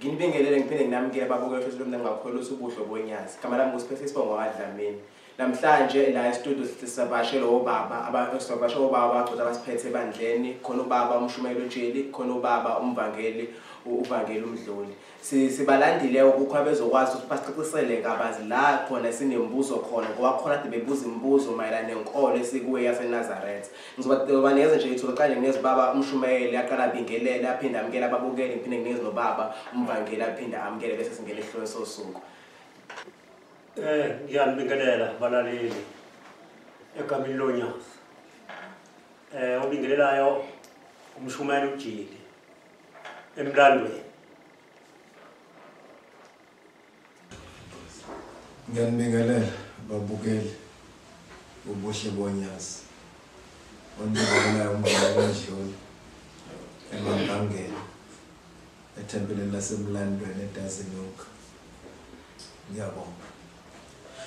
Nginibingelele ngiphinde nginamukele babukele futhi lomna ngakhona usubuhlo bonyazi. Igama lami nguSiphethe Sibongo kaDlamini. Namhlanje la e-studio sisabashela obaba abasabashela obaba abagcina abasiphethe ebandleni, khona ubaba umshumayeli uJeli, khona ubaba umvangeli uvangeli umdluli. Sibalandile ukukho bezokwazi ukuthi basicacisele kabanzi la khona sinembuzo khona ngoba khona kade bebuza imibuzo mayelana nenkolo esikuwe yaseNazaretha. Ngizobanikeza nje ithuba qale nginikeza baba umshumayeli aqala abingelele aphinde amukele ababukeli ngiphinde nginikeze nobaba umvangeli aphinde amukele bese singena ehlweni sosuku. Ngiyanibingelela balaleli egameni lonyazi. Obingelelayo umshumayeli uJeli emlandweni. Ngiyanibingelela babukeli ubuhle bonyazi. Onibingelela umngane kanjalo emangangeni ethempelini lasemlandweni eDazinuka. Ngiyabonga.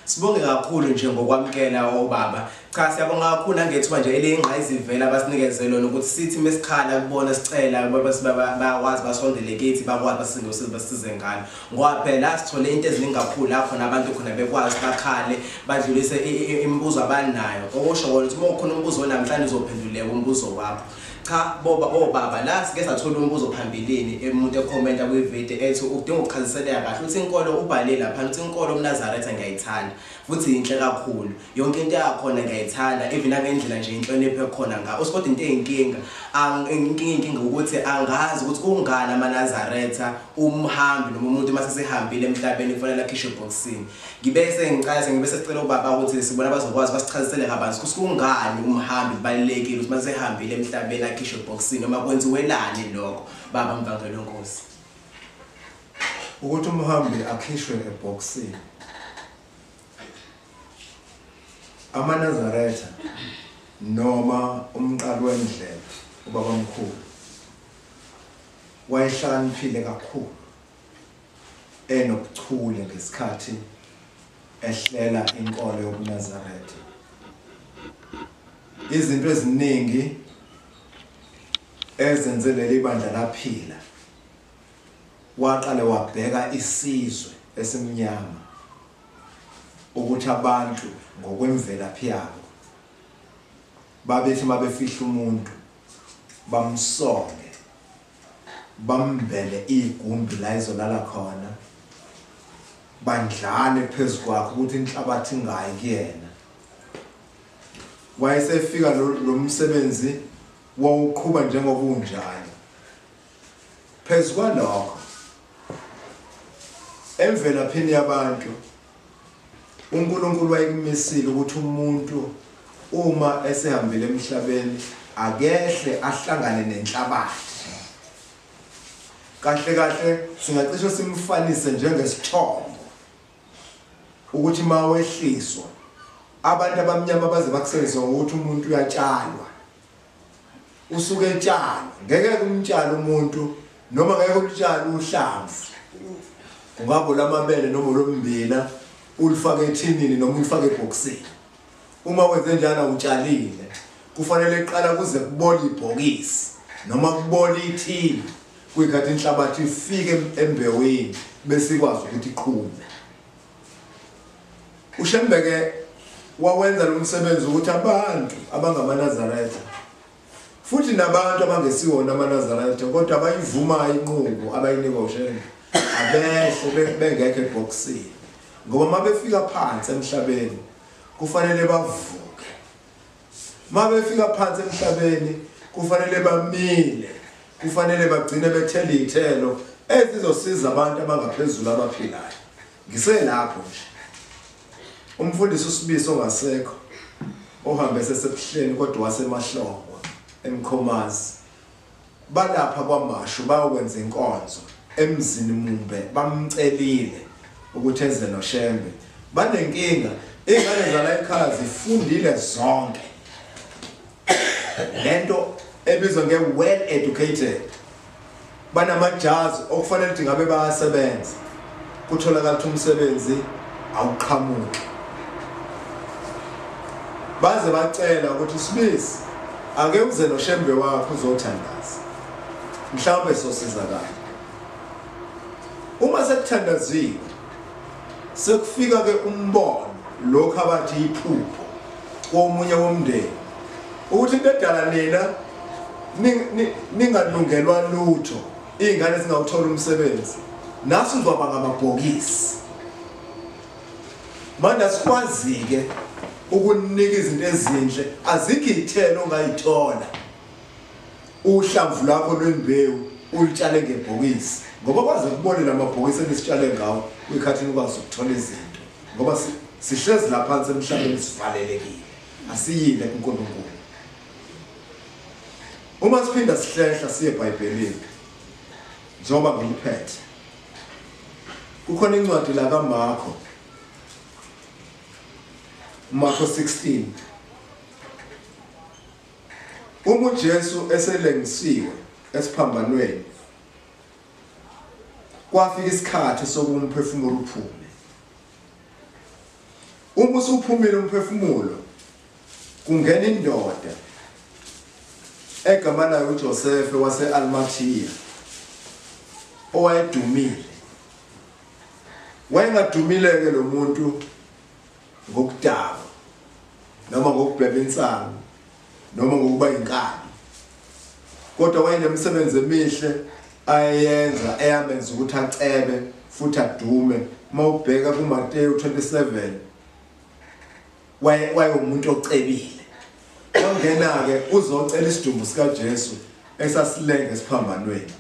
Sibonge kakhulu nje ngokwamkela obaba. Cha siyabonga kakhulu angethuba nje elengqayizivela abasinikezelo nokuthi sithi mesikhala kubona sicela bakwazi basondele kithi bakwazi basingosize basize ngalo. Ngoba phela la sithole into eziningi kakhulu la khona abantu khona bekwazi bakhale badlulise imibuzo abanayo. Okusho ukuthi uma ukhona umbuzo namhlanje uzophenduleka umbuzo wakho. Cha obaba la sike sathola umbuzo phambilini umuntu ekhomenta kwivideo ethi udinga ukuchaziseleka kahle uthi inkolo ubhale lapha uthi inkolo uNazaretha ngiyayithanda futhi inhle kakhulu yonke into yakhona ngiyayithanda even ngendlela nje inhlonipho ekhona nga usikodwa into eyinkinga inkinga ukuthi angazi ukuthi ungana amaNazaretha umhambi noma umuntu masesehambile emhlabeni kufanele akhishwe boxini ngibese ngibese sicela ubaba ukuthi sibona bazokwazi basichazisele kabanzi ukuthi kungani umhambi balekile ukuthi masehambile emhlabeni akhishwe boxini noma kwenziwelani lokho baba mvangelo Nkosi ukuthi umhambi akhishwe eboxini. AmaNazaretha noma umqali wendlela ubaba mkhulu wayehlaniphile kakhulu enokuthula ngesikhathi ehlela inkolo yobuNazaretha. Izinto eziningi ezenze leli bandla laphila waqale wabheka isizwe esimnyama ukuthi abantu ngokwemvelaphi yabo babethi mabefihla umuntu bamsonge bambele igumbi la izolala khona bandlane phezukwakhe ukuthi inhlabathi ingayi kuyena. Wayesefika lo msebenzi wawuqhuba njengoba unjalo. Phezukwalokho emvelaphini yabantu uNkulunkulu wayekumisile ukuthi umuntu uma esehambile emhlabeni akehle ahlangane nenhlabathi. Kahle kahle singacishe simfanise njengesithombo ukuthi mawehliswa abantu abamnyama baze bakusebenzisa ukuthi umuntu uyatshalwa. Usuke etshalwa ngeke kumtshala umuntu noma ngeke kumtshala uhlamvu. Ungabo lamabele noma lombila ulifake ethinini noma ulifake eboxini. Uma wenze njalo utshalile kufanele iqala kuze kubole ibhokisi noma kubole ithini kuyikhathi inhlabathi ifike embeweni bese ikwazi ukuthi iqhume. uShembeke wawenza lo msebenzi ukuthi abantu abangamaNazaretha futhi nabantu abangesiwona amaNazaretha kodwa abayivuma inqubo abayinika uShembeke abehle bengekho eboxini ngoba mabefika phansi emhlabeni kufanele bavuke. Mabefika phansi emhlabeni kufanele bamile, kufanele bagcine bethela izithelo ezizosiza abantu abangaphezulu abaphilayo. Ngiselapho nje umfundisi uSibiso ongasekho ohambe sesebuhleni kodwa wasemahlongo eMkhomazi balapha kwaMashu bayokwenza inkonzo emzini Mumbe bamcelile ukuthi enze noShembe. Banenkinga ingane zala ekhaya zifundile zonke lento ebizwa well educated banamajazi okufanele ukuthi ngabe bayasebenza kutholakala ukuthi umsebenzi awuqhamuki. Baze bacela ukuthi Sibisi ake uze noShembe wakho uzothandaza mhlawumbe sosizakala. uma sekuthandaziwe sekufika ke umbono lokho abathi iphupho komunye womndeni ukuthi into edala nina ningalungelwa lutho izingane zingawuthola umsebenzi naso uzoba ngamabhokisi manje sikwazi ke ukunika izinto ezinhle azikho izithelo ongayithola uhlamvu lakho lwembewu ulitshale ngebhokisi ngoba kwaze kubone lamabhokisi elisitshale ngawo uyikhathini kwazi ukuthola izinto ngoba sihlezi lapha phansi emhlabeni sivalelekile asiyile kuNkulunkulu uma siphinda sihlehla siye eBhayibhelini njengoba ngiliphethe kukhona incwadi la kaMarko Marko 16 uma uJesu eselengisiwe esiphambanweni kwafika isikhathi sokumphefumulo uphume uma usuphumile umphefumulo kungena indoda egama layo uJoseph wase-Arimathea owayedumile wayengadumile ke lo muntu ngokudaba noma ngokubheba insango noma ngokuba inkani kodwa wayenemsebenzi emihle ayenza eyamenza ukuthi acebe futhi adume mawubheka kuMateyu 27 wayemuntu ocebile ongena ke uzocela isidumbu sika Jesu esasilenga esiphambanweni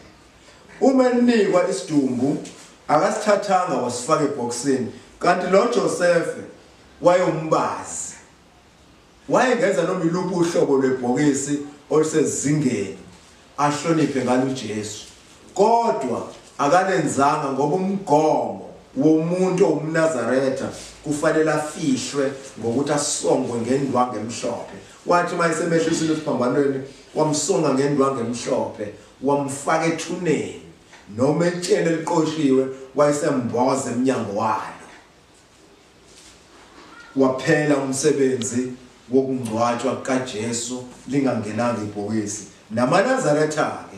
uma enikwa isidumbu akasithathanga wasifaka eboxini kanti lo Joseph wayombazi wayengenza noma iluphi uhlobo lwebhokisi olusezingeni ahloniphe ngalo uJesu kodwa akalenzanga ngoba umgomo womuntu omNazaretha kufanele afihlwe ngokuthi asongwe ngendwangu emhlophe wathi mayisemehlisile esiphambanweni wamsonga ngendwangu emhlophe wamfaka ethuneni noma etsheni eliqoshiwe wayesemboza eminyango walo waphela umsebenzi wokungcwatshwa kaJesu lingangenanga ibhokisi namaNazaretha ke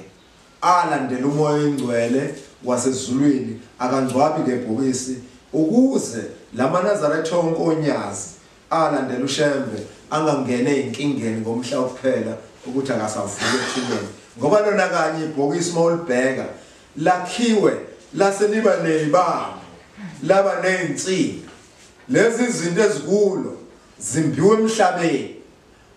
alandela umoya oyingcwele wasezulwini akangcwabi ngebhokisi ukuze lamaNazaretha onkonyazi alandela uShembe angangene inkingeni ngomhla wokuphela ukuthi akasavuke ethuneni ngoba lona kanye ibhokisi mawulibheka lakhiwe laseliba nezibambo laba nezinsimbi lezi zinto ezikulo zimbiwe emhlabeni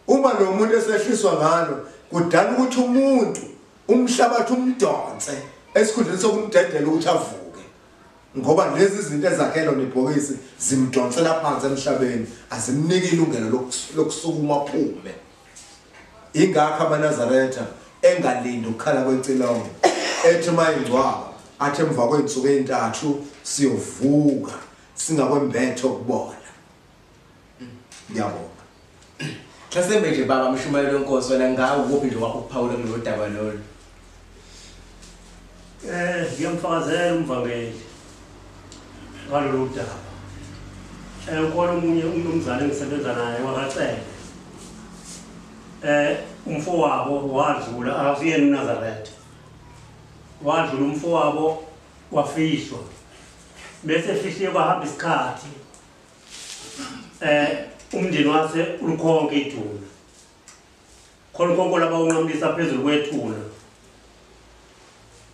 uma lo muntu esehliswa ngalo kudala ukuthi umuntu umhlabathi umdonse esikhundleni sokumdedela ukuthi avuke ngoba lezi zinto ezakhelo nebhokisi zimdonsela phansi emhlabeni azimniki ilungelo lokusukuma aphume ingakho amaNazaretha engalindi ukukhala kwecilongo ethi mayingcwaba athi emva kwensuku ezintathu siyovuka singakwembetho ukubona ngiyabonga Mhlasembe nje baba mshumayelo wenkosi wena ngawo kuphi nje wakho ukuphawula kulolu daba lolu ngiyamfakazela umvangeli ngalolu daba ukona umunye umnumzane engisebenza naye wakacela umfowabo wadlula akuyena uNazaretha wadlula umfowabo wafihlwa bese fihliwe kwahamba isikhathi umndeni wase ulukhonke ithuna khona konke laba unqamlisa phezulu kwethuna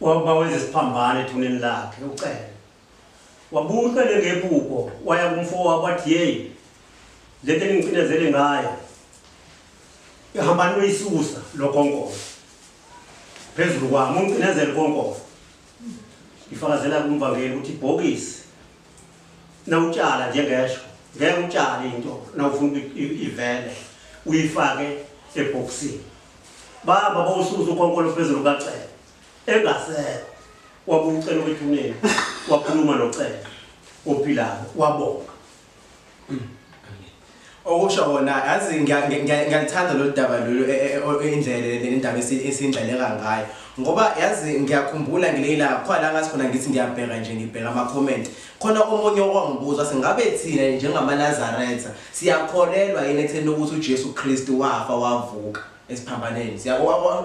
wabawenza isiphambane ethuneni lakhe ucela wabuka ngephupho waya kumfowabo wathi hey lento engicindezele ngayo ihamba noyisusa lokonkomo phezulu kwami uncinezele konkomo ifakazela kumvangeli ukuthi ibhokisi nawutshala njengesho ngeke utshale into nawufuna ivele uyifake ebhoksini baba bawusuza ukonkolo phezulu kacela engaseko wabucela kwethuneni wakhuluma nocela ophilayo wabonga okusho wona yazi ngiyalithanda lo daba lolu indlela indaba esindlaleka ngayo ngoba yazi ngiyakhumbula ngelila khona la ngathi khona ngithi ngiyabheka nje ngibheka ama comment khona omunye okwangibuza singabe thina njengamaNazaretha siyakholelwa yini ekutheni ukuthi uJesu Kristu wafa wavuka esiphambaneni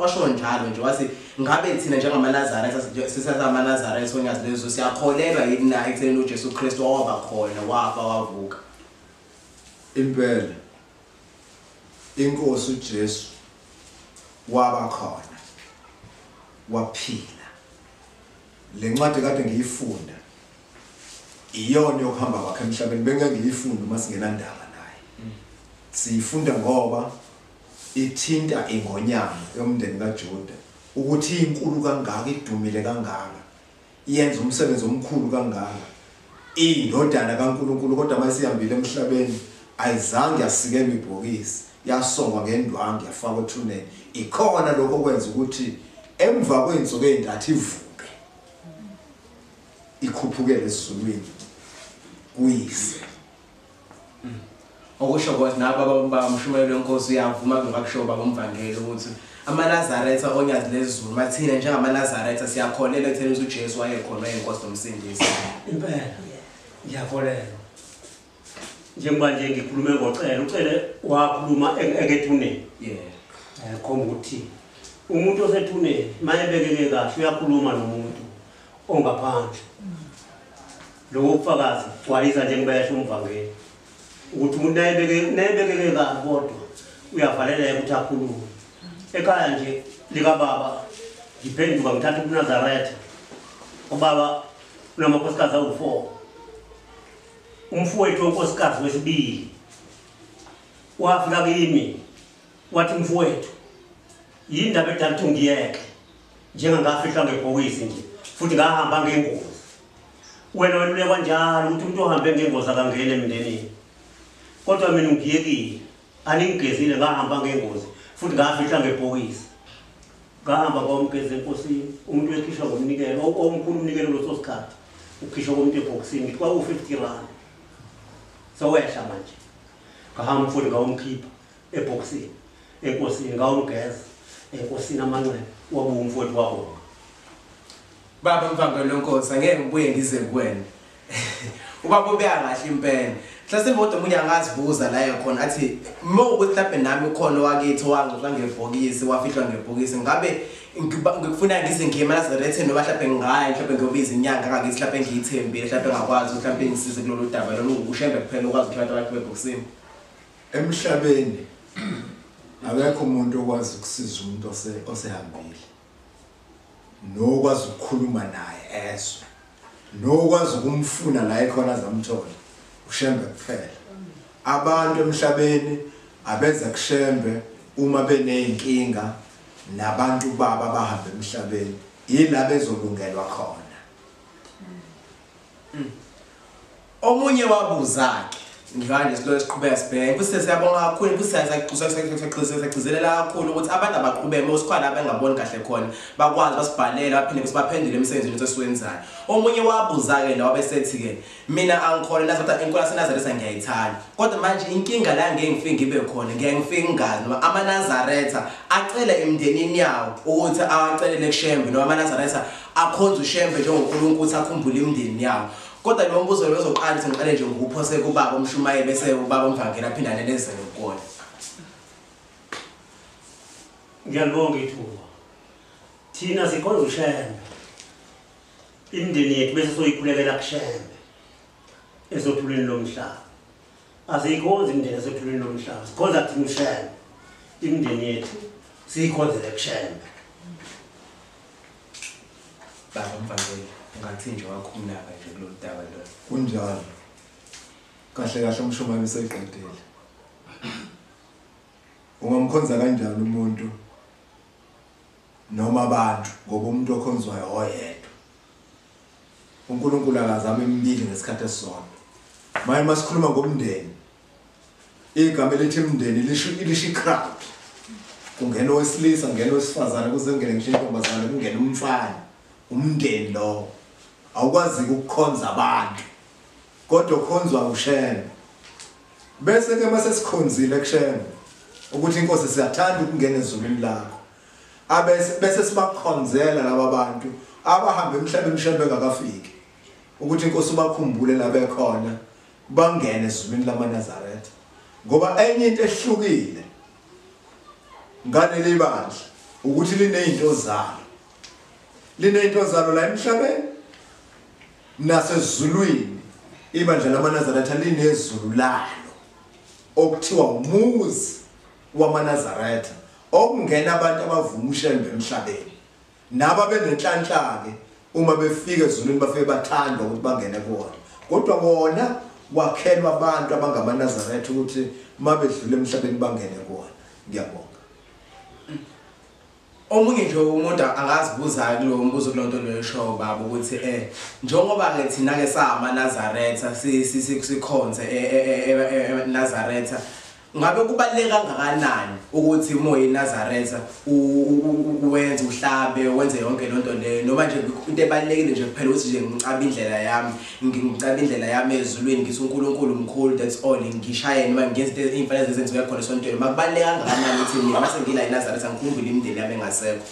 washo njalo nje wathi ngabe thina njengamaNazaretha sisasamaNazaretha onyazi lezo siyakholelwa yini na ekutheni uJesu Kristu waba khona wafa wavuka impela inkosi uJesu waba khona waphila lencwadi kade ngiyifunda iyona yokuhamba kwakhe emhlabeni bengeke ngiyifunda uma singenandaba naye siyifunda ngoba ithinta ingonyama yomndeni kaJuda ukuthi inkulu kangaka idumile kangaka iyenza umsebenzi omkhulu kangaka indodana kaNkuluNkulu kodwa mayisihambile emhlabeni ayizange yasikelwe ibhokisi yasongwa ngendwangu yafakwa ethuneni ikhona lokho kwenza ukuthi emva kweinsuku ezintathu ivuke ikhuphukele esizulwini kuyise okusho ukuthi nabo bamshumayelo wenkosi uyavuma ngakusho babomvangeli ukuthi amaNazaretha onyazi lezulu mathina njengamaNazaretha siyakholelwa ekutheni uJesu wayekhona inkosi nomsindisi impela ngiyakholelwa njengoba nje ngikhulume ngocela ucele wakhuluma ekethuneni khomba ukuthi umuntu osethuneni mayebekeke kahle uyakhuluma nomuntu ongaphandle lokho kufakazi gcwalisa njengobesho umvangeli ukuthi umuntu nayebekeke kahle kodwa uyavaleleka ukuthi akhulume ekhaya nje lika baba ngiphenduka ngithatha uNazaretha ubaba unamakhosikazi awu4 umfowethu wenkosikazi wesibili wafika kimi wathi mfowethu yindaba edala ngiyeke njengangafihla ngebhokisi nje futhi ngahamba ngengozi wena welule kanjalo ukuthi umuntu ohambe ngengozi akangene emndenini kodwa mina ngiyekile aningigezile ngahamba ngengozi futhi ngafihla ngebhokisi ngahamba kwamgeze enkosini umuntu wekhishwa ngomnikelo omkhulu umnikelo lososikhathi ukhishwa komuntu ebhokisini ngithi kwaku50 rand sowehla manje ngahamba futhi ngawumkhipha ebhokisini enkosini ngawumgeza enkosini amanxeba wabuya umfowethu wabo baba mvangelo wenkosi angeke ngibuye ngize kuwena ubaba ubeka kahle impela hlase imoto umunye angazibuza la ekhona athi ukuthi mhlawumbe nami ukhona wakithi wangizwa ngebhokisi wafihlwa ngebhokisi ngabe ngikufuna ngize ngiyeMaNazaretha noma mhlawumbe ngihaye mhlawumbe ngiyobiza inyanga ngakithi mhlawumbe ngiyithembile mhlawumbe ngakwazi mhlawumbe ngisize kulolu daba lona ushembe kuphela ukwazi ukuthatha abantu bebhokisini emhlabeni akekho umuntu okwazi ukusiza umuntu osehambile nokwazi ukukhuluma naye ezwe nokwazi ukumfuna la ekhona zamthola ushembe kuphela abantu emhlabeni abenza kushembe uma beneyinkinga nabantu baba bahamba emhlabeni yila bezolungelwa khona omunye wabuzakhe ngivanje silo siqhubeka sibheke kusese siyabonga kakhulu kusasagcizelela kakhulu ukuthi abantu abaqhubeke mosikhala abengaboni kahle khona bakwazi basibhalela baphinde sibaphendule emsebenzini esiwenzayo omunye wabuzake la wabesethi ke mina angikholelwa ukuthi inkosi yaseNazaretha ngiyayithanda kodwa manje inkinga la ngeke ngifike ngibe khona ngeke ngifike ngani noma amaNazaretha acela emndenini yawo ukuthi awacelele kushembe noma amaNazaretha akhonza ushembe njengoNkulunkulu ukuthi akhumbule imndeni yawo kodwa lo mbuzo lo uzoqala ukuthi ngiqale nje ngokuphose kubaba umshumayeli bese ubaba umvangeli aphinda nelezele ukona ngiyalibonga ithuba thina sikhonza ushembe imndeni yethu bese soyikhulekela kushembe ezothulweni lomhlaba asiyikhonza imndeni ezothulweni lomhlaba sikhonza thina ushembe imndeni yethu siyikhonzele kushembe baba umvangeli ngathi nje wakhululaka nje kulolu daba lo kunjalo kahle kahle umshumayeli seyiqedile ungamkhonza kanjani umuntu noma abantu ngoba umuntu okhonzwayo oyedwa uNkulunkulu akazame emibili ngesikhathi esisodwa manje masikhuluma ngomndeni igama elithi umndeni lisho ikrowd kungena owesilisa kungena owesifazane kuze kungene ngisho intombazane kungena umfana umndeni lo awukwazi ukukhonza abantu kodwa ukhonzwa ushembe bese ke mase sikhonzile kushembe ukuthi inkosi siyathanda ukungena ezulwini lakho bese sibakhonzela laba bantu abahamba emhlabeni ushembe engakafiki ukuthi inkosi ubakhumbule la bekhona bangene ezulwini lamaNazaretha ngoba enye into ehlukile ngaleli bandla ukuthi linezinto zalo. Linezinto zalo la emhlabeni nasezulwini. Ibandla lamaNazaretha linezulu lalo okuthiwa umuzi wamaNazaretha okungena abantu abavuma ushembe emhlabeni. Naba benenhlanhla ke uma befika ezulwini bafike bathandwa ukuthi bangene kuona. Kodwa wona wakhelwa abantu abangamaNazaretha ukuthi mabedlule emhlabeni bangene kuona. Ngiyabonga. Omunye nje umuntu angazibuza kulo mbuzo kulonto lesho baba ukuthi njengoba ke thina ke samaNazaretha sikhonze eNazaretha ngabe kubaleka kangakanani ukuthi umoya eNazaretha uwenze uhlabe wenze yonke lonto le noma nje into ebalekile nje kuphela ukuthi nje ngicaba indlela yami ezulwini ngithi uNkulunkulu umkhulu that's all ngishaye noma ngenze izimfanele ezenziwe khona esontweni makubaleka kangakanani ukuthi mina mase ngila eNazaretha ngikhumbule imindeni yami engasekho.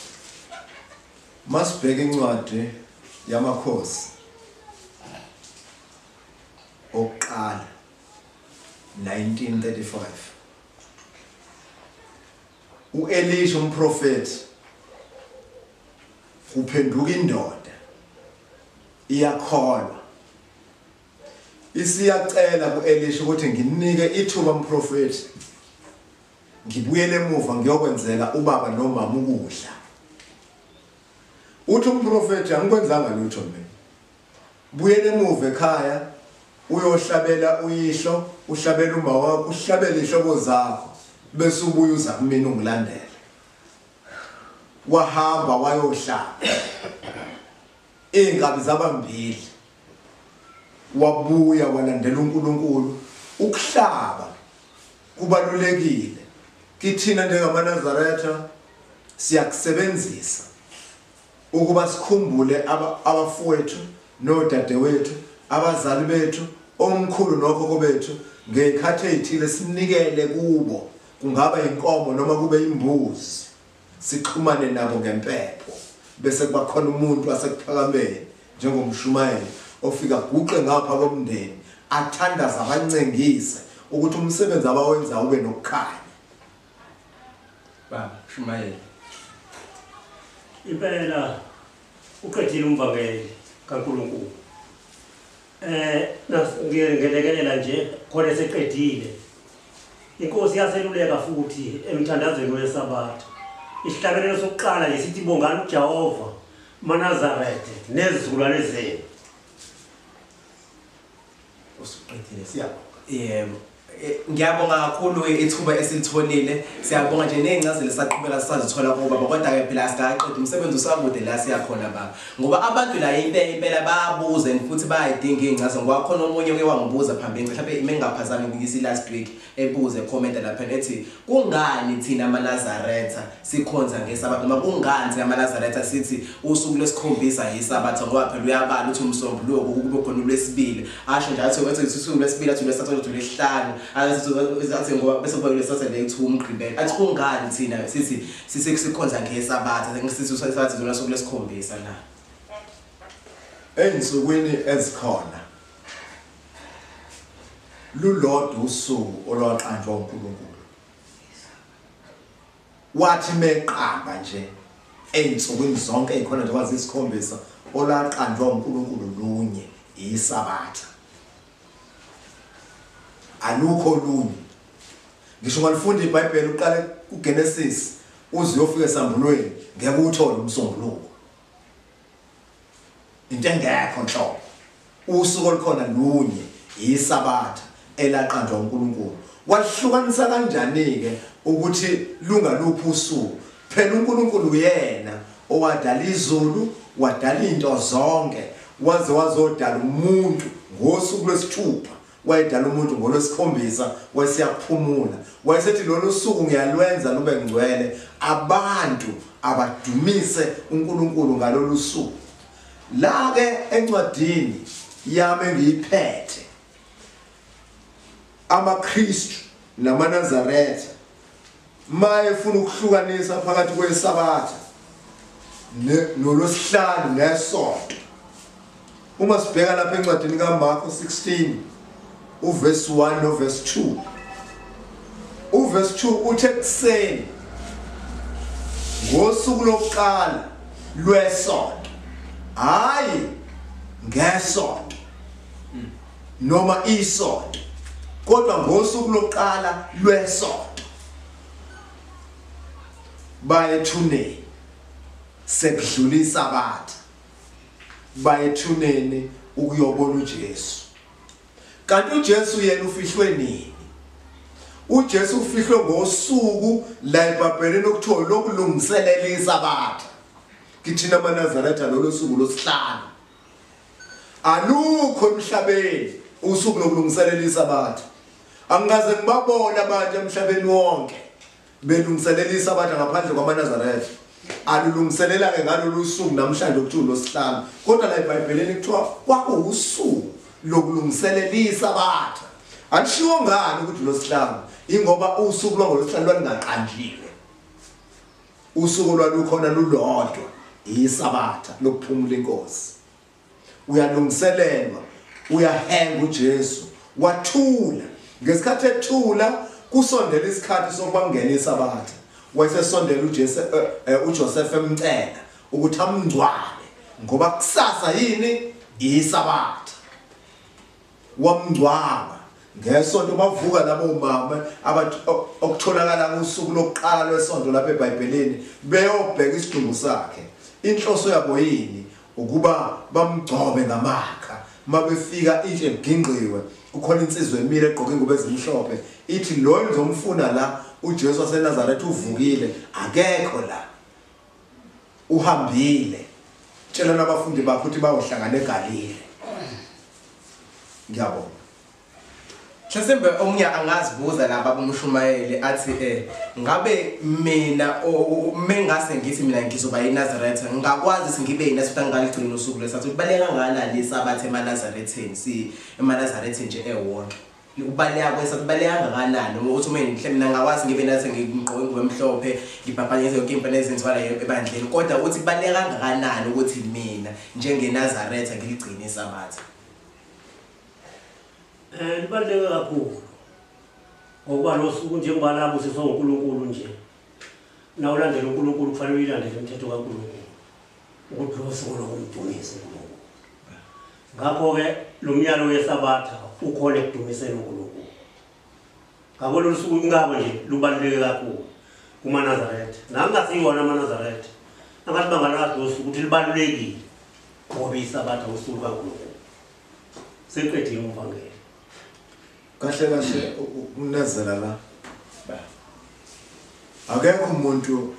Masibheke incwadi yamakhosi oqala 1935 uElisha umprofeti kuphenduka indoda iyakholwa isiyacela kuElisha ukuthi nginike ithuba umprofeti ngibuyele emuva ngiyokwenzela ubaba nomama ukudla. Uthi umprofeti angikwenzanga lutho mina. Buyele emuva ekhaya uyohlabela uyihlo, uhlabela uma wakho, uhlabela ihlobo zakho bese ubuye uza kumina ungilandela. Wahamba wayohlaba. Ingabi zabambili. Wabuya walandela uNkulunkulu. Ukuhlaba kubalulekile. Kithina njengamaNazaretha siyakusebenzisa ukuba sikhumbule abafowethu nodadewethu, abazali bethu, omkhulu nokhokho bethu ngekhathi ezithile sinikele kubo. Kungaba inkomo noma kube imbuzi. Sixhumane nabo ngempepho. Bese kubakhona umuntu wasekuphakameni njengomshumayeli ofika guqe ngapha komndeni athandaza abancengise ukuthi umsebenzi abawenza ube nokukhanya. Baba Shumayeli. Impela uqedile umvangeli kaNkulunkulu. Ngiyelekelela nje khona seqedile. Inkosi yaseluleka futhi emthandazweni weSabatha. Isihlabelelo sokuqala lesithi bongani uJehova maNazaretha nezizukulwane zenu. Usuqedile siyabonga. Yebo. Ngiyabonga kakhulu ithuba esilitholile. Siyabonga nje nezincazelo saqhubeka sisazithola kuba kodwa ke phela sikaqedwe umsebenzi usakude la siya khona baba. Ngoba abantu la impela bayabuza futhi bayayidinga izincazelo ngoba khona omunye uke wangibuza phambili mhlawumbe mengaphazami ngisi last week ebuze comment lapha ethi kungani thina amaNazaretha sikhonza ngeSabatha noma kungani thina amaNazaretha sithi usuku lesikhombisa yiSabatha ngoba phela uyabala uthi umsombuluko kube khona uLwesibili asho nje athi usuku lweSibili athi lwesithathu lwesihlanu athi ngoba bese kuba lesathu le2 umgqibelo athi kungani thina sithi sikhonza ngeSabatha ngisithi uSabatha zona usuku lesikhombisa la ensukwini ezikhona lulodwa usuku olwaqanjwa uNkulunkulu wathi meqaba nje ensukwini zonke ezikhona nje kwazi isikhombisa olwaqanjwa uNkulunkulu lunye iSabatha alukho lunye. Ngisho ngalifunda iBhayibheli uqale kuGenesis uze uyofika esambulweni ngeke uthole umsombuluko. Into engekho nhlobo. Usuku olukhona lunye iSabatha elaqanjwa uNkulunkulu. Walihlukanisa kanjani ke ukuthi lungaluphi usuku? Phela uNkulunkulu yena owadala izulu, wadala into zonke, waze wazodala umuntu ngosuku lwesithupha. Wayedala umuntu ngolwesikhombisa wesiyaphumula. Wayesethi lolu suku ngiyalwenza lube ngcwele abantu abadumise uNkulunkulu ngalolu suku. La ke encwadini yami engiyiphethe amaKristu namaNazaretha maye ufuna ukuhlukanisa phakathi kweSabatha noLwesihlanu nesonto. Uma sibheka lapha encwadini kaMarko 16 uverse 1 noverse 2. Uverse 2 uthe kuseni ngosuku lokuqala lwesonto hayi ngesonto noma isonto kodwa ngosuku lokuqala lwesonto bayethuneni sekudlula isabatha bayethuneni ukuyobona uJesu kanti uJesu yena ufihlwe nini uJesu ufihlwe ngosuku la eBhabheleni okuthiwa lokulungiselela isabatha kithina amaNazaretha lolo suku losihlanu alukho emhlabeni usuku lokulungiselela isabatha angikaze ngibabona abantu emhlabeni wonke belungiselela isabatha ngaphandle kwamaNazaretha alulungiselela ke ngalolu suku namhlanje okuthiwa losihlanu kodwa la eBhabheleni kuthiwa kwakuwusuku lokulungiselela isabatha akushiwo ngani ukuthi losihlanu ingoba usuku lwangolosihlanu lwalingaqanjiwe usuku lwalukhona lulodwa isabatha lokuphumula inkosi uyalungiselelwa uyahenga uJesu wathula ngesikhathi ethula kusondela isikhathi sokwangena isabatha wayesesondela uJoseph emcela ukuthi amngcwabe ngoba kusasa yini isabatha wamngcwaba ngesonto bavuka labo umama abathi okutholakala kusuku lokuqala lwesonto lapha eBhabheleni beyobheka isidumbu sakhe inhloso yabo yini ukuba bamgcobe ngamakha mabefika itshe eginqiwe kukhona insizwe emile egqoke ingubo ezimhlophe ithi lo ngizomfuna la uJesu waseNazaretha uvukile akekho la uhambile tshela nabafundi bakho ukuthi bayohlangana eGalile ngiyabona Mhlasimbe omunye angazibuza laba bomshumayeli athi ngabe mina mengase ngithi mina ngizoba eNazaretha ngakwazi singibe yinathi futhi angaligcina usuku lesathi ubaleka kangakanani isabatha eManazaretheni si eManazaretheni nje ewonke ubaleka kwesathi ubaleka kangakanani ukuthi mhlawumbe mina ngakwazi ngibe nathi ngigqoke ingubo emhlophe ngibhabhanyeze yonke impela ezenziwa ebandleni kodwa uthi baleka kangakanani ukuthi mina njengeNazaretha ngiligcine isabatha libaluleke kakhulu ngokuba losuku njengoba labo sesonguNkulunkulu nje na ulandela uNkulunkulu kufanele uyilandele imithetho kaNkulunkulu ukuthi losuku lokumdumisa uNkulunkulu ngakho-ke lo myalo wesabatha ukhona ekudumiseni uNkulunkulu ngakho lolu suku ngabo nje lubaluleke kakhulu kumaNazaretha nangasiyiwona amaNazaretha angathi bangalazi losuku ukuthi libalulekile ngoba isabatha usuku kaNkulunkulu seqedile umvangeli kahle kahle unezela la akekho umuntu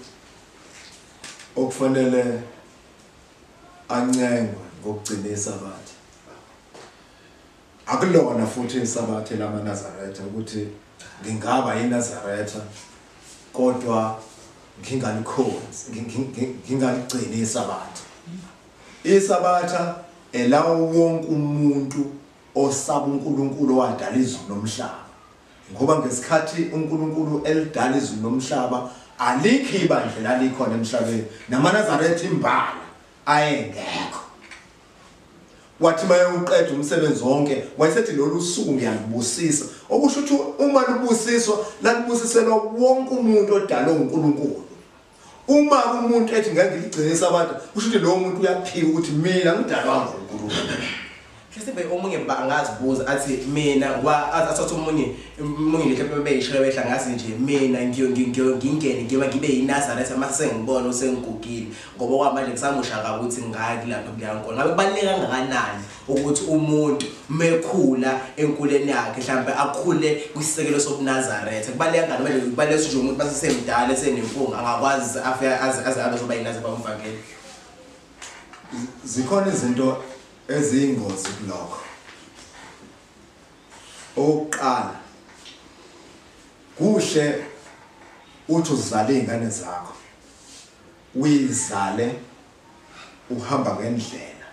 okufanele ancengwe ngokugcina isabatha akulona futhi isabatha lamaNazaretha ukuthi ngingaba yiNazaretha kodwa ngingalikhonzi ngingaligcina isabatha isabatha elawo wonke umuntu osaba uNkulunkulu wadala izulu nomhlaba ngoba ngesikhathi uNkulunkulu elidala izulu nomhlaba alikho ibandla lalikhona emhlabeni namaNazaretha imbala ayengekho wathi maye uqeda umsebenzi wonke wayesethi lolu suku ngiyalibusisa okusho ukuthi uma libusiswa lalibusiselwa wonke umuntu odalwe uNkulunkulu uma umuntu ethi ngeke ngiligcine isabatha kusho ukuthi lo muntu uyaphika ukuthi mina ngidalwa nguNkulunkulu Mhlasimbe omunye bangazibuza athi mina athatha omunye mhlawumbe beyishela behla ngazi nje mina ngingene ngibe yiNazaretha mase ngibona usengigugile ngoba kwamanje ngisamusha ukuthi ngaki lapha kuyankolo ngabe kubaleka kangakanani ukuthi umuntu mekhula enkuleni yakhe mhlawumbe akhule kwisisekelo sobuNazaretha kubaleka kangakanani manje kubaleka nje umuntu basesemdala esenempunga angakwazi aze azoba yiNazaretha bamfakele zikhona izinto eziyingozi kulokho oqala kuhle uthi uzale izingane zakho uyizale uhamba ngendlela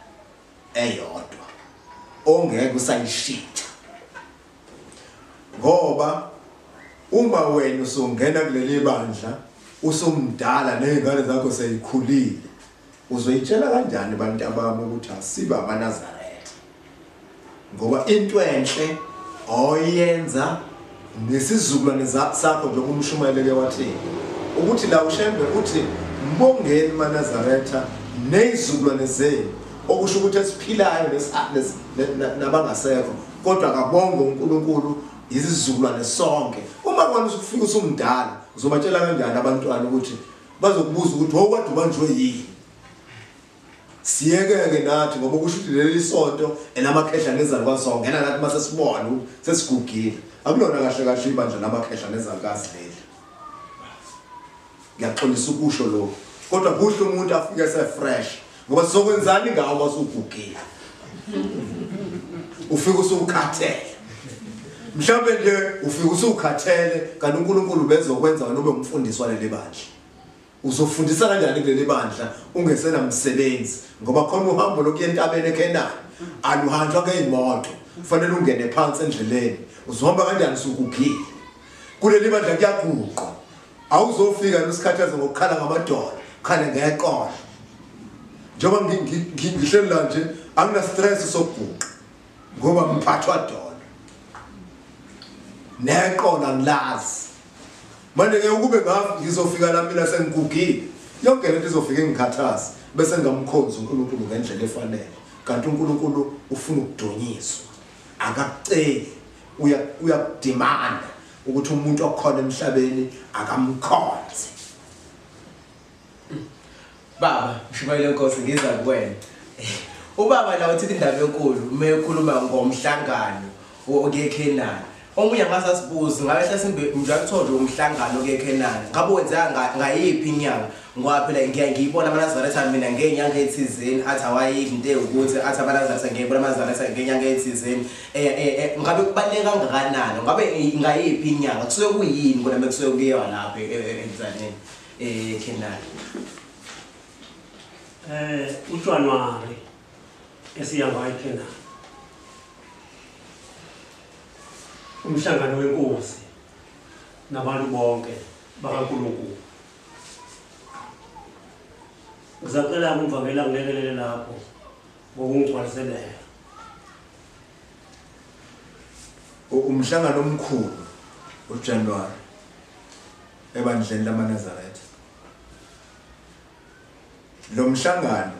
eyodwa ongeke usayishitha ngoba uma wena usungena kuleli bandla usumdala nezingane zakho seyikhulile uzoyitshela kanjani abantu abami ukuthi asiba amaNazaretha ngoba into enhle oyenza nesizukulwane sakho njengoba umshumayeli ke wathi ukuthi la ushembe uthi Ngibongeni maNazaretha nezizukulwane zenu okusho ukuthi esiphilayo nabangasekho kodwa akabonge uNkulunkulu izizukulwane sonke. Uma kwana usufika usumdala uzobatshela kanjani abantwana ukuthi bazokubuza ukuthi wokade ubanjwe yini. Siyeke-ke nathi ngoba kusho ukuthi leli sonto elamakhehla nezalukazi ngena nathi mase sibona sesigugile. Akulona kahle kahle ibandla lamakhehla nezalukazi leli. Ngiyaxolisa ukusho lokho. Kodwa kuhle umuntu afike se-fresh ngoba sizokwenzani ngawo masugugile. Ufika usukhathele. Mhlawumbe nje ufika usukhathele kanti uNkulunkulu bezokwenza wena ube umfundisi waleli bandla. Uzofundisa kanjani kuleli bandla ungesena umsebenzi ngoba khona uhambo lokuya entabeni eKenani aluhanjwa ngezimoto kufanele ungene phansi endleleni uzohamba kanjani usugugile kuleli bandla kuyaguqwa awuzofika nesikhathaze ngokukhala ngamadolo khale ngeqolo njengoba ngihleli la nje angina stress sokuguqa ngoba ngiphathwa dolo neqolo ngilazi manje ke ukube ngizofika la mina sengigugile yonke lento izofika ngikhathaza bese ngamkhonza uNkulunkulu ngendlela efanele kanti uNkulunkulu ufuna ukudonyiswa akakuceli uyakudimanda ukuthi umuntu okhona emhlabeni akamkhonze. Baba Mshumayeli Nkosi ngiza kuwena. Ubaba la uthi indaba enkulu mekhuluma ngomhlangano okeKenani. Omunye ngasasibuza ngabe hlasimbe njalo umhlangano keKenani. Ngabe wenza ngayiphi inyanga? Ngoba phela ngiyibona amaNazaretha mina ngenyanga ethizeni athi awayiphi into ukuthi athi amaNazaretha ngiyibona amaNazaretha ngenyanga ethizeni. Ngabe kubaleka kangakanani? Ngabe ngayiphi inyanga? Kusuke kuyini kodwa bekusuke kuyiwa lapha eNzaneni eKenani? uJanuwari esiyanga eKenani. Umhlangano wenkosi nabantu bonke bakaNkulunkulu. Ngizacela umvangela ngilekelele lapho ngokungigcwaliselela. Umhlangano omkhulu uJanuwari ebandleni lamaNazaretha. Lo mhlangano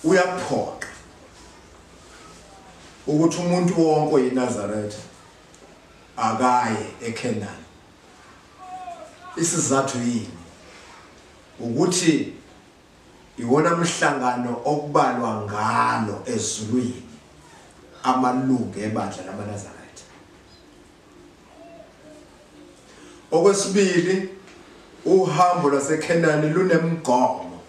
uyaphoqa ukuthi umuntu wonke oyiNazaretha akaye eKenani. Isizathu yini? Ukuthi iwona umhlangano okubalwa ngalo ezulwini amalungu ebandla lamaNazaretha. Okwesibili uhambo lwaseKenani lunemgomo.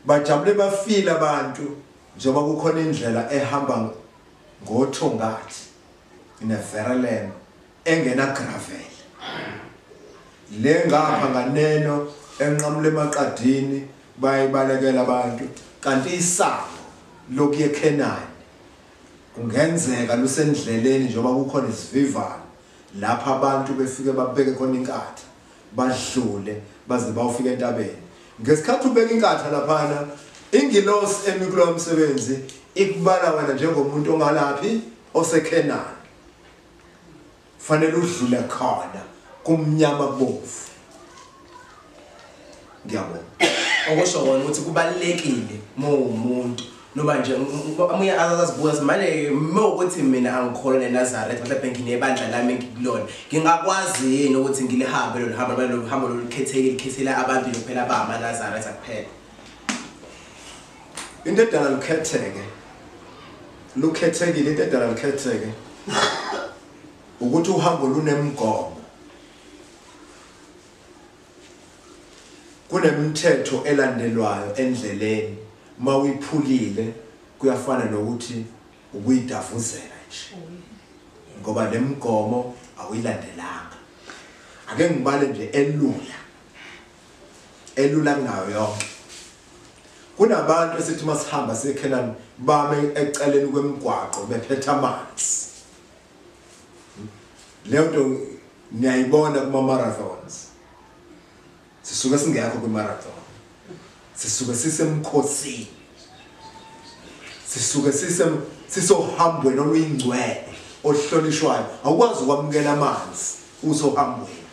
Bajabule bafile abantu njengoba kukhona indlela ehamba ngothongathi neVerulam engena gravel. Le ngapha nganeno enqamule emaqadini bayibalekela abantu kanti isango lokuye eKenani kungenzeka lusendleleni njengoba kukhona isivivano lapha abantu befike babeke khona inkatha badlule baze bawufika entabeni. Ngesikhathi ubeka inkatha laphana ingilosi emikulo umsebenzi ikubala wena njengomuntu ongalaphi oseKenani. Fanele udlule khona kumnyama kubovu. Ngiyabona. Okusho wona ukuthi kubalekile umuntu noma nje amuye azazibuza manje ukuthi mina angikholwa neNazaretha mhlawumbe nginebandla lami engikulona ngingakwazi yini ukuthi ngilihambe lo hambo lolukhethekile abantu kuphela bamaNazaretha kuphela. Into edala lukhethekile into edala lukhetheke ukuthi uhambo lunemgomo. Kunemithetho elandelwayo endleleni mawiphulile kuyafana nokuthi ukuyidavuzela nje ngoba lemigomo awilandelanga. Ake ngibale nje elula kunayo yonke. Kunabantu esithi masihamba seKenani bame eceleni kwemigwaqo bephethe amanzi. Leyo nto niyayibona kuma marathons. Sisuke singekho kwimarathon. Sisuke sisemkhosini. Sisuke sisohambweni oluyingcwele ohlonishwayo. Awukwazi ukwamukela amanzi usohambweni.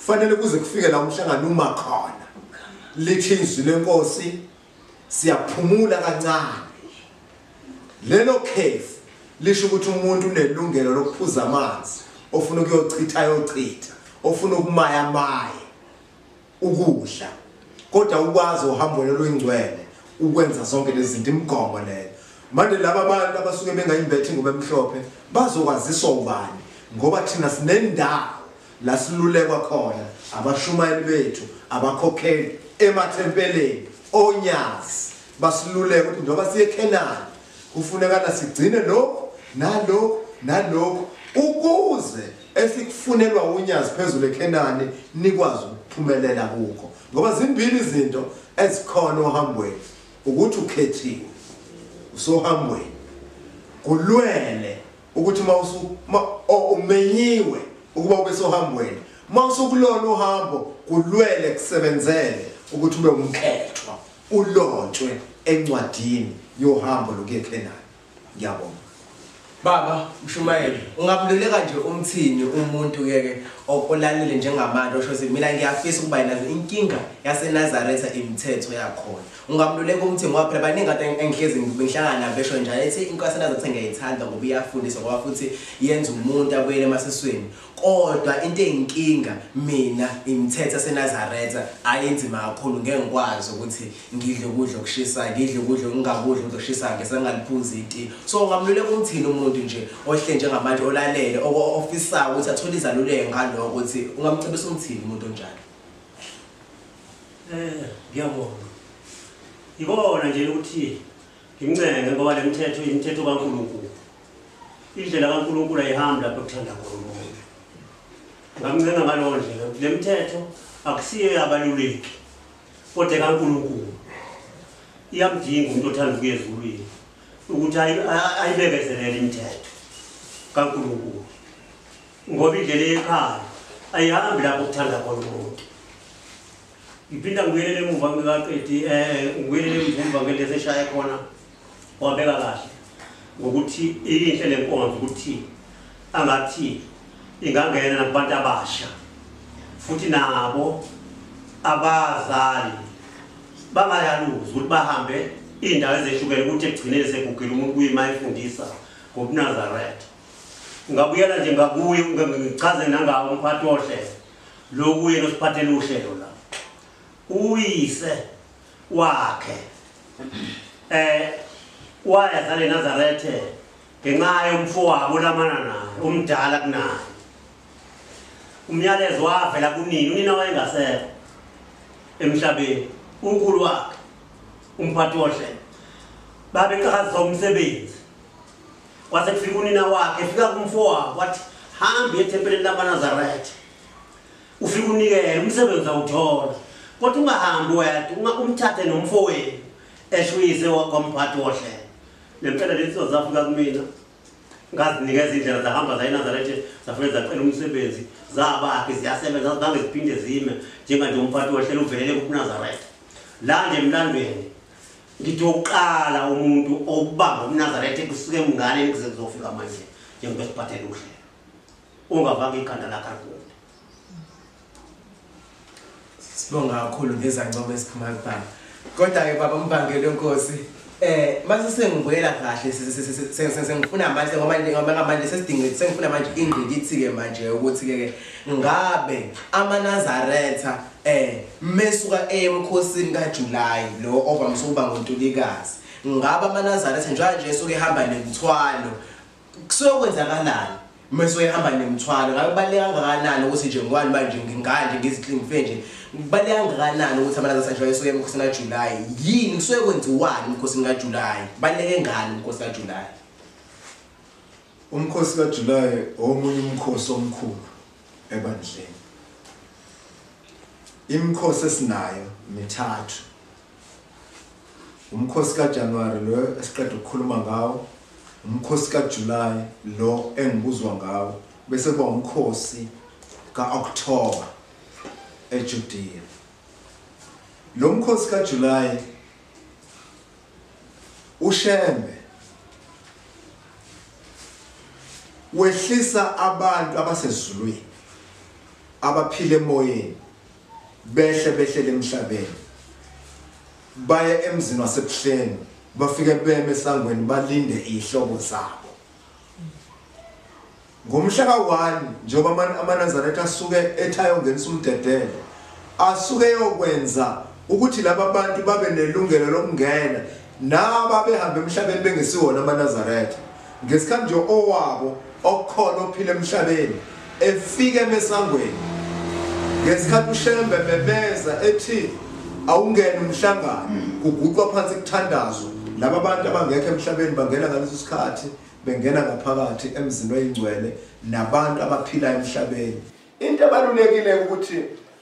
kufanele kuze kufike la umhlangano uma khona lithi izwi lenkosi siyaphumula kancane lelo cave lisho ukuthi umuntu unelungelo lokuphuza amanzi ofuna ukuyochitha yochitha ofuna ukumaya ukudla kodwa ukwazi uhambo lolwingcwele ukwenza zonke lezi zinto imigomo leyo manje laba abantu abasuke bengayimbethi ngoba emhlophe bazokwaziswa ubani ngoba thina sinendawo la silulekwa khona abashumayeli bethu abakhokheli emathempeleni onyazi basiluleka ukuthi njengoba siye eKhenani kufuneka sigcine lokho nalokho ukuze esikufunelwa unyazi phezulu eKhenani nikwazi ukuphumelela kukho ngoba zimbili izinto ezikhona ohambweni ukuthi ukhethiwe usohambweni kulwele ukuthi umenyiwe ukuba ube sohambweni mawusukulona uhambo kulwele kusebenzele ukuthi ube umkhethwa ulontshwe encwadini yohambo lokuya eKhenani ngiyabonga baba mshumayeli ungabululeka nje umthini umuntu ke olalele njengamanje osho ukuthi mina ngiyafisa ukuba nazo inkinga yaseNazaretha imithetho yakhona ungabululeka umthini ngoba phela baningi kade engihlezi ngihlangana nabo besho njalo ethi inkosi yaseNazaretha ngiyayithanda ngoba iyafundisa ngoba futhi yenza umuntu abuyele emasisweni kodwa into eyinkinga mina imithetho yaseNazaretha ayenzima kakhulu ngeke ngikwazi ukuthi ngidle ukudla okushisa ngidle ukudla ungakudla okushisa ngesengaliphuzi iti so ungabululeka umthini umuntu nje ohle njengamanje olalele ofisa ukuthi athole izaluleko ngaloko ukuthi ungamcebisa umthini umuntu onjalo ngiyabona ibona nje ukuthi ngimncenge ngoba le mithetho imithetho kaNkulunkulu indlela kaNkulunkulu ayihamba lapho kuthanda khona umuntu ngamncenga ngalo ndlela le mithetho akusiyo yabaluleki kodwa kaNkulunkulu iyamdinga umuntu othanda ukuya ezulwini ukuthi ayibekezelele imithetho kaNkulunkulu ngoba indlela ekhaya ayihambi lapho kuthanda khona umuntu ngiphinda ngibuyelele emuva ngikaqedi ngibuyelele emuva ngelese eshaya khona wabeka kahle ngokuthi inhle lenkonzo ukuthi angathi ingangena nabantu abasha futhi nabo abazali bangayaluzi ukuthi bahambe indawo ezehlukene ukuthi egcinele segugile umuntu kuyima efundisa ngobuNazaretha ngabuyela nje ngakuye ngichaze nangawo umphathi wohlelo lokuye nosiphathele uhlelo la uyise wakhe waya eNazaretha ngenxa yomfowabo lamana naye umdala kunaye umyalezo wavela unina wayengasekho emhlabeni unkulu wakhe umphathi wohlelo babeqhaza umsebenzi wase kufika unina wakhe efika kumfowabo wathi hamba ethempelini lamaNazaretha ufika unikele umsebenzi awuthola kodwa ungahambi wedwa umthathe nomfowenu eshuyise kwamphathi wohlelo lempela lezo zafika kumina ngazinikeza indlela zahamba zayiNazaretha zafike zacela umsebenzi zabakhe ziyasebenza zange ziphinde zime njenganje umphathi wohlelo uvelele kuNazaretha la nje emlandweni ngithi oqala umuntu obamba uNazaretha kusuke emngane kuze kuzofika manje njengoba siphathele uhlelo ungavanga ikhanda lakhe kude sibonga kakhulu ngezangcobo esiphuma kubaba kodwa ke baba umbangele inkosi mase sengibuyela kahle sengifuna manje ngoba manje sesidinga sengifuna manje ingqikithi ke manje ukuthi ke ngabe amaNazaretha mesuka emkhosini kaJulayi lo ovamise ukuba ngoNtulikazi ngabe amaNazaretha nje esuke ehamba nemthwalo kusokwenzakala mesuke ehamba nemthwalo ngabe baleka kangakanani ukuthi nje ngwani manje nginganje ngiziklingife nje baleka kangakanani ukuthi amaNazaretha nje esuke emkhosini kaJulayi yini kusuke kwenziwani emkhosini kaJulayi baleke ngani umkhosi kaJulayi umkhosi kaJulayi omunye umkhosi omkhulu ebandleni imikhosi esinayo mithathu umkhosi kaJanuary lo esiqeda ukukhuluma ngawo umkhosi kaJulayi lo engibuzwa ngawo bese kuba umkhosi kaOctober eJudea lo mkhosi kaJulayi uShembe wehlisa abantu abasezulwini abaphile emoyeni behle emhlabeni baye emzini wasebuhleni bafike beme esangweni balinde ihlobo zabo ngomhla ka1 njengoba amaNazaretha asuke ethayo ngenisa umdedele asuke yokwenza ukuthi laba bantu babe nelungelo lokungena naba behamba emhlabeni bengesiwona amaNazaretha ngesikhathi nje owabo okukhona ophile emhlabeni efike emesangweni ngesikhathi uShembe bebeza ethi awungena umhlangano kuguqwa phansi kuthandazwa laba bantu abangekho emhlabeni bangena ngaleso sikhathi bengena ngaphakathi emzini oyingcwele nabantu abaphila emhlabeni into ebalulekile ukuthi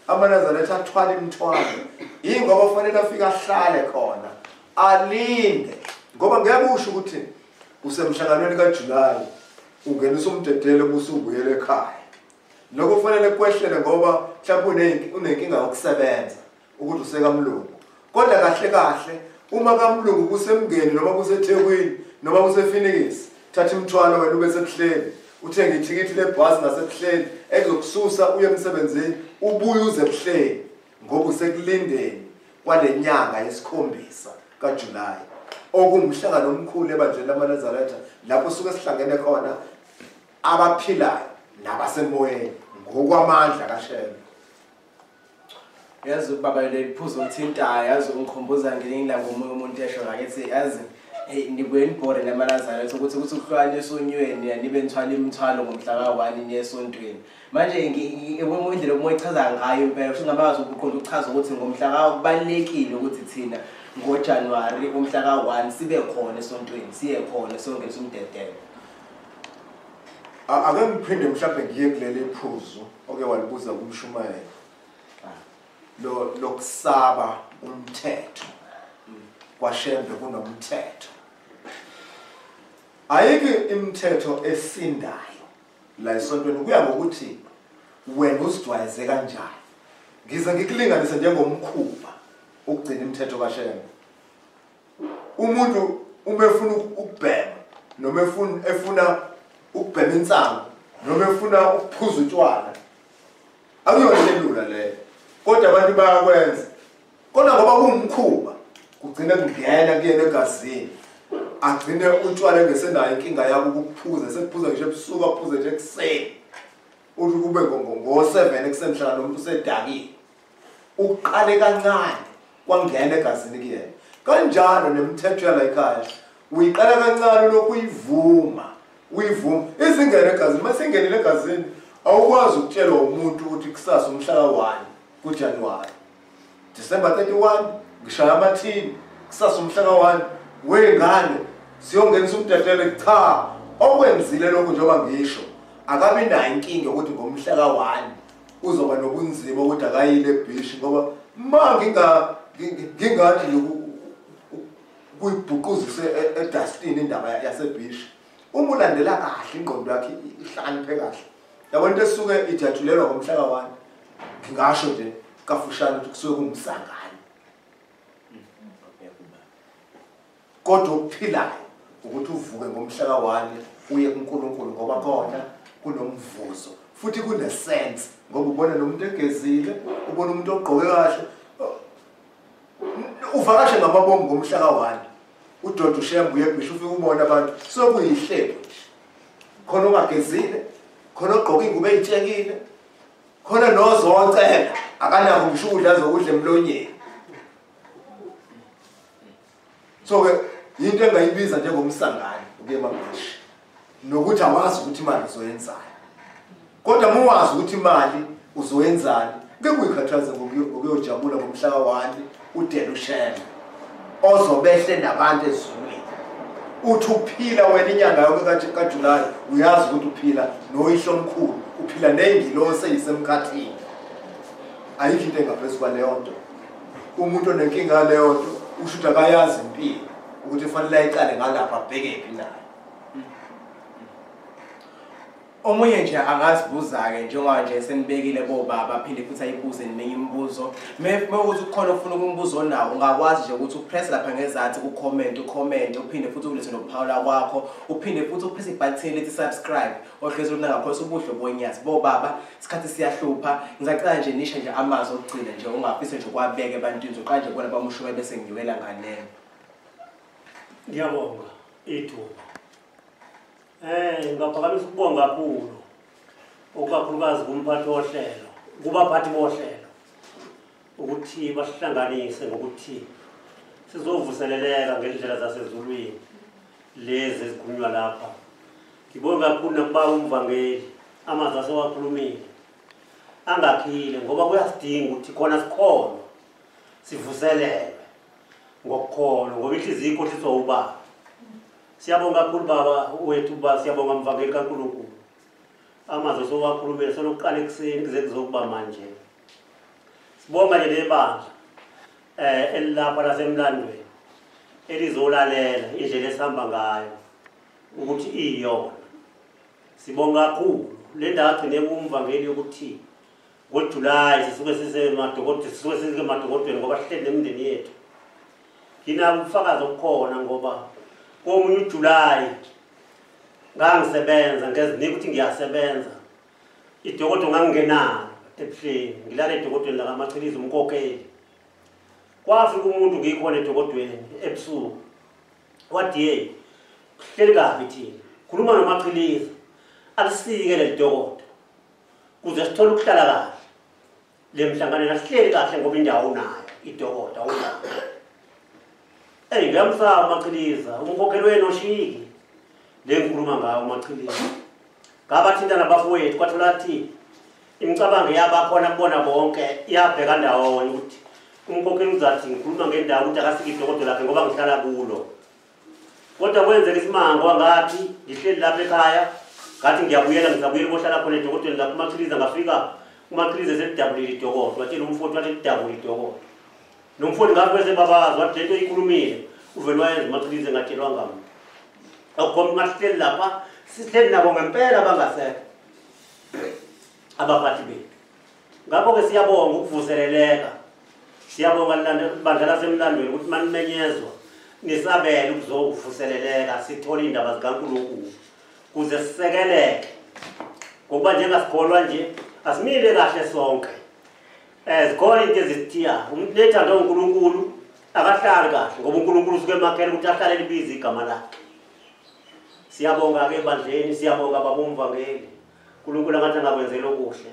amaNazaretha athwala imithwalo ingoba kufanele afike ahlale khona alinde ngoba ngeke usho ukuthi usemhlanganweni kaJulayi ungenisa umdedele busubuyele ekhaya lokho kufanele kwehlele ngoba mhlawumbe unenkinga yokusebenza ukuthi usekamlungu kodwa kahle uma kamlungu kusemngeni noma kuseThekwini noma kusePhoenix thatha imithwalo wena ube sebuhleli uthenge ithikithi lebhasi ngasebuhleli ezokususa uye emsebenzini ubuye uze ebuhleli ngoba usekulindeni kwalenyanga yesikhombisa kaJulayi okumhlangano omkhulu ebanjeni lamaNazaretha lapho suke sihlangene khona abaphilayo nabasemoyeni ngokwamandla kaShembe. Yazi baba lephuzo lithintayo yazi ungikhumbuza ngelinye ngomunye umuntu esho ngakethi yazi nibuye nibhore lamaNazaretha ukuthi ukuhlukana esonyweni nibe nithwala imithwalo ngomhla ka1 niyesontweni manje indlela omoyichaza ngayo impela kusho ngamazi ukuqonda ukuchaza ukuthi ngomhla kubalekile ukuthi thina ngoJanuary umhla ka1 sibe khona esontweni siye khona sonke umdedele. Ake ngiphinde mhlawumbe ngiye kuleli phuzu oke walibuza kumshumayela lokusaba umthetho kwaShembe kunomthetho ayike imithetho esindayo la esontweni kuya ngokuthi wena uzidwayeze kanjani ngize ngikulinganise njengomkhuba ukugcina imithetho kaShembe umuntu uma efuna ukubhema noma efuna ukubhema insango noma efuna ukuphuza utshwala akuyona leyo kodwa abantu bayakwenza kodwa ngoba kumkhuba kugcina kungena kuyena egazini agcine utshwala engesenayo inkinga yabo ukuphuza sekuphuza ngisho ebusuku aphuze nje ekuseni uthi kube ngo7 ekusemhlanga nomuntu usedakile uqale kancane kwangena egazini kuyena kanjalo nemithetho yala ekhaya uyiqala kancane lokuyivuma izingene egazini masengenile egazini awukwazi ukutshelwa umuntu ukuthi kusasa umhla ka1 kuJanuary December 31 ngishaya amathini kusasa umhla ka1 wengane siyongenisa umdedele cha okwenzile lokho njengoba ngisho akabi nayo inkinga ukuthi ngomhla ka1 uzoba nobunzima ukuthi akayile eBhishi ngoba ngingathi kuyibhuquzise eDustin indaba yaseBhishi uma ulandela kahle ingqondo yakhe ihlaniphe kahle yabo into esuke ijatshulelwa ngomhla ka1 ngingasho nje kafushane ukuthi kusuke kumsangano kodwa ukuphilayo ukuthi uvuke ngomhla ka1 uye kuNkulunkulu ngoba khona kunomvuzo futhi kunesense ngoba ubona nomuntu egezile ubona umuntu ogqoke kahle uvakashe ngamabongo ngomhla ka1 uDodo Shembe uye eBhishi ufike ubona abantu sokuyihlelo khona ongagezile khona ogqoka ingubo ezitshekile khona nozocela akanako ngisho ukudla zokudla emlonyeni so ke into engayibiza njengomsangano uke eBhishi nokuthi awazi ukuthi imali uzoyenzana kodwa uma wazi ukuthi imali uzoyenzana ngeke uyikhathaze ngokuyojabula ngomhla ka1 uDodo Shembe ozobehle nabantu ezulwini uthi uphila wena inyanga yonke kaJulayi uyazi ukuthi uphila noyihlo omkhulu uphila nengilosi eyisemkhathini ayikho into engaphezulu kwaleyo nto umuntu onenkinga leyo nto usho ukuthi akayazi impilo ukuthi fanele ayiqale ngalapha abheke phi nayo Omunye nje angazibuza ke njengoba nje senibekile bobaba aphinde futhi ayibuze neminye imibuzo. Mewukuthi ukhona ufuna ukumbuzo nawo ungakwazi nje ukuthi upress lapha ngezansi ucomment uphinde futhi ulethe nophawula kwakho uphinde futhi upress ibutton lethi subscribe ohlezi ngakho ubuhle bonyazi bobaba isikhathi siyahlupha ngizacela nje nisho nje amazwi okugcina nje ungafise nje kwabeke ebantwini zoqala nje bona bamushume bese ngiwela nganene. Ngiyabonga ithuba. Ngaphakamisa ukubonga kakhulu okakhulukazi kumphathi wohlelo kubaphathi bohlelo ukuthi basihlanganise ngokuthi sizovuseleleka ngendlela zasezulwini lezi ezikhulunywa lapha. Ngibonga kakhulu nakuba umvangeli amazwi asewakhulumile angakhile ngoba kuyasidinga ukuthi khona sikhono sivuselelwe ngokukhona ngoba inhliziyo ikhohliswa ubaba. Siyabonga kakhulu baba wethu ba siyabonga mvangeli kaNkulunkulu. Amazwi sowakhulumile sonokuqala ekuseni kuze kuzokuba manje. Sibonga nje lebandla elilapha lasemlandweni elizolalela indlela esihamba ngayo ukuthi iyona. Sibonga kakhulu le ndawo agcine kumvangeli ukuthi ngoJuly sisuke sisemadokotweni ngoba sihleli nemindeni yethu. Ngina ubufakazi obukhona ngoba komunye uJuly ngangisebenza ngezinika ukuthi ngiyasebenza idokotela ngangingenalo ebuhleni ngilala edokotweni la kaMachilizi umkhokheli. Kwafika umuntu ngikhona edokotweni ebusuku wathi hey kuhleli kabi thina khuluma noMachilizi alisike le dokotela kuze sithole ukuhlala kahle le mhlangano nasihleli kahle ngoba indawo unayo idokotela unayo. Ngiyamsaba uMachilizi umkhokheli wenu oshiki le ngikhuluma ngayo uMachilizi. Ngabathinta nabafowethu kwathola athi imicabango yabakhona kubona bonke iyabheka ndawonye ukuthi umkhokheli uzathi ngikhuluma ngendawo ukuthi akasike idokotela lakhe ngoba ngihlala kulo. Kodwa kwenzeka isimanga wangathi ngihleli lapha ekhaya ngathi ngizabuyela bohlala khona edokotela lapha uMachilizi ngafika uMachilizi esedabulile idokotela watshela umfowethu wathi idabulile idokotela. Nomfundi ngathi bese babazi wathi lento ikhulumile uvele wayenza uMachilizi engatshelwa ngami. Akukhomba ngasihleli lapha sihleli nabo ngempela bangasekho abaphathi bethu. Ngakho-ke siyabonga ukuvuseleleka. Siyabonga bandla lasemlandweni ukuthi manimenyezwa nisabele ukuzovuseleleka sithole indaba zikaNkulunkulu kuze sisekeleke. Ngoba njengasikholwa nje asimile kahle sonke. Zikhona into ezithiya umuntu nethanda uNkulunkulu akahlali kahle ngoba uNkulunkulu usuke emakhele ukuthi ahlale libize igama lakhe. Siyabonga ke bandleni siyabonga babomvangeli uNkulunkulu angathi angakwenzela okuhle.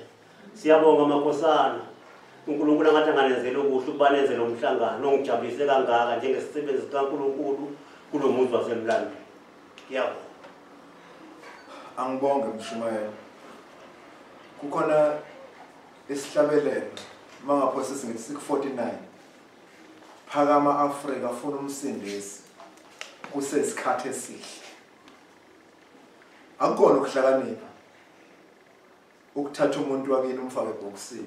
Siyabonga amakhosana uNkulunkulu angathi anganenzela okuhle ukuba nenze lo mhlangano ongijabulise kangaka njengesisebenzi kaNkulunkulu kulomuzi wasemlandweni. Ngiyabonga. Angibonge mshumayela. Kukhona isihlabelelo mangaphose singithi 649 phakama Afrika afuna umsindisi kusesikhathi esihle. Akukona ukuhlakanipha ukuthatha umuntu wakini umfake ebhokisini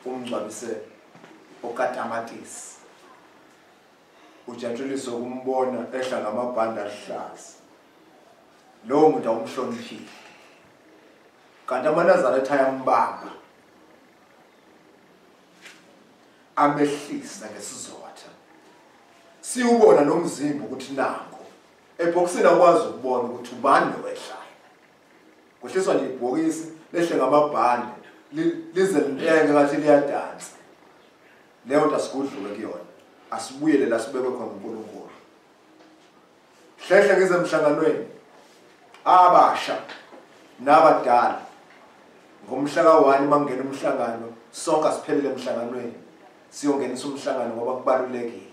umngcwabise okatamatisi ujatshuliswe ukumbona ehla ngamabhanda ahlaza. Lowo muntu awumhloniphile kanti amanazareth ayambamba amehlisa ngesizotha. Siubona nomzimba ukuthi nango ebhokisini akwazi ukubona ukuthi ubani wehlayo. Kuhliswa nje ibhokisi lehle ngamabhande lize lentenge ngathi liyadansa. Leyo nto asikudlule kuyona. Asibuyele la sibekwe khona uNkulunkulu. Hlehle ngize emhlanganweni abasha nabadala ngomhla ka1 mangena umhlangano sonke asiphelele emhlanganweni siyongenisa umhlangano ngoba kubalulekile.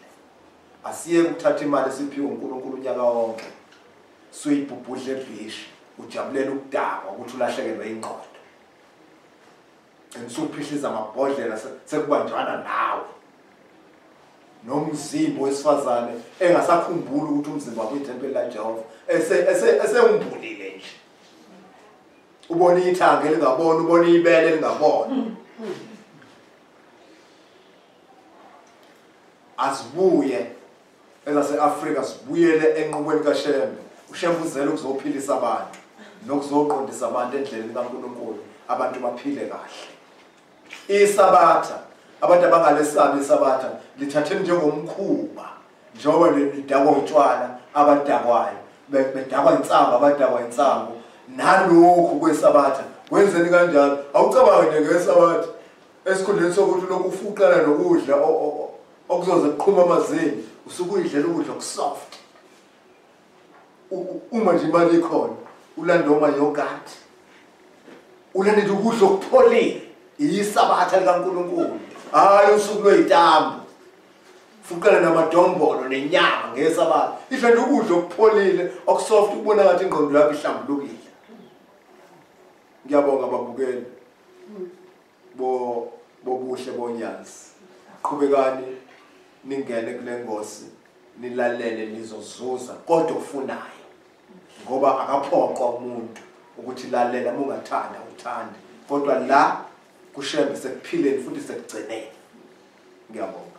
Asiye ukuthatha imali esiphiwe uNkulunkulu unyaka wonke suyibhubhudle ebhishi ujabulela ukudakwa ukuthi ulahlekelwe ingqondo. Enisuphihliza amabhodlela sekubanjwana nawe. Nomzimba wesifazane engasakhumbula ukuthi umzimba wakhe iTempeli laJehova eseumbulile nje. Ubona ithanga elingabona ubona ibele elingabona. Asibuye ezaseAfrika sibuyele enqubweni kaShembe ushembuzela ukuzophilisa abantu nokuzoqondisa abantu endleleni kaNkulunkulu abantu baphile kahle. Isabatha abantu abangalesabi isabatha lithatheni njengomkhuba njengoba lidakwa utshwala abadakwayo bedakwa insango abadakwa insango nalokho kwesabatha wenzeni kanjalo awucabange ngesabatha esikhundleni sokuthi lokhu ufuqela nokudla okuzoze kuqhuma amazini usukuyidlela ukudla okusoft uma nje imali ikhona ulanda oma yogurt ulanda ukudla okupholile isabatha likaNkulunkulu hayi usuku lweyitambo fuqela namadombolo nenyama ngesabatha idlanda ukudla okupholile okusoft ubona ngathi ingqondo yakho ihlambulukile. Ngiyabonga babukeli bobuhle bonyazi qhubekani ningene kule ngosi nilalele nizozuza kodwa ufunayo ngoba akaphoqwa umuntu ukuthi lalela mungathanda uthande kodwa la kushembe sekuphileni futhi sekugcineni. Ngiyabonga.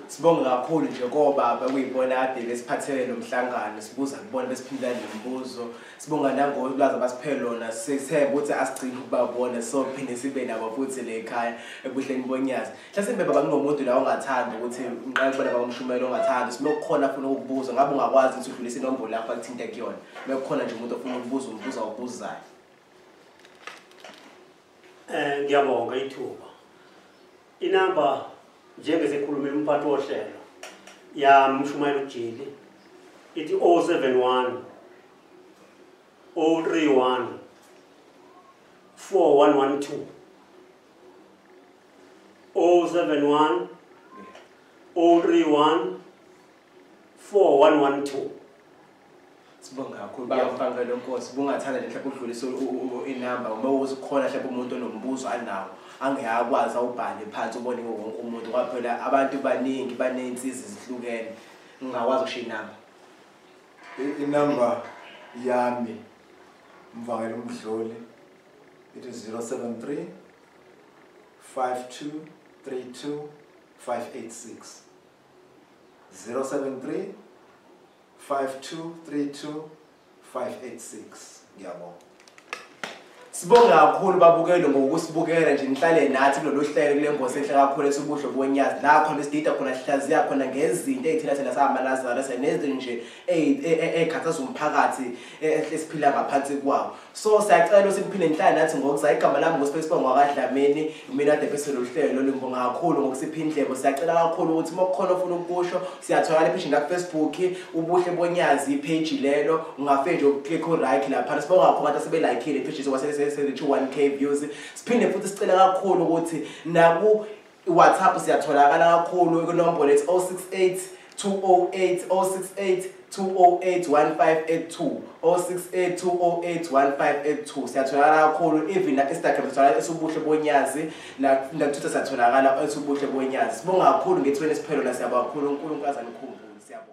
Sibonga kakhulu nje kobaba kuyibona ade lesiphathele nomhlangano sibuza kubona besiphindana nemibuzo sibonga nangolwazi abasiphele lona sithemba ukuthi asigcine ukubabona so phinde sibe nabo futhi le ekhaya ebuhleni bonyazi mhlasimbe baba kunomuntu la ongathanda ukuthi unqala kubona bamshumela ongathanda sinokukhona afuna ukubuza ngabe ungakwazi ukuthi udlulise inombolo lapha kuthinte kuyona mekukhona nje umuntu ofuna ukubuza umbuzo awubuzayo. Ngiyabonga ithuba inamba njenge sekhuluma umphathi wohlelo ya Mshumayelo Jili ithi 071 031 4112 071 031 4112. Sibonga kakhulu bayafanga lonkosi bungathanda nje mhlawumbe udlulise inamba uma uzikhona mhlawumbe umuntu onombuzo anawo angeyakwazi awubhale phansi ubone wonke umuntu kwaphela abantu baningi banensizi zihlukene ngingakwazi ukushiya inamba. Inamba yami Mvangeli Mdluli it is 073 5232 586 073 5232 586. Ngiyabonga. Sibonga kakhulu babukeli ngokusibukela nje nihlale nathi kulolu hlelo kule ngosi enhle kakhulu esibuhle bonyazi la khona isidida khona sihlaziya khona ngezinto ezithela sama Lazarus nezinto nje ekhathaza umphakathi esiphila ngaphansi kwawo. So siyacela siphinde nihlale nathi ngokuza igama lami ngoSpaceball ngakadlameni mina ade bese lo hlelo ngibonga kakhulu ngokusipha indlebo siyacela kakhulu ukuthi mokukhona ofuna ukusho siyathola page na Facebook ubuhle bonyazi ipage lelo ungafe nje uklik u-like lapha sibonga kakhulu abantu asebe like le page zokwase 1K views siphinde futhi sicela kakhulu ukuthi naku WhatsApp siyatholakala kakhulu inombolo ethi 068 208 068 208 1582 068 208 1582 siyatholakala kakhulu even na Instagram sithola esubuhle bonyazi na Twitter siyatholakala esubuhle bonyazi sibonga kakhulu ngethweni esiphelo la siyabonga kakhulu uNkulunkulu azanikhumbuze siyabonga.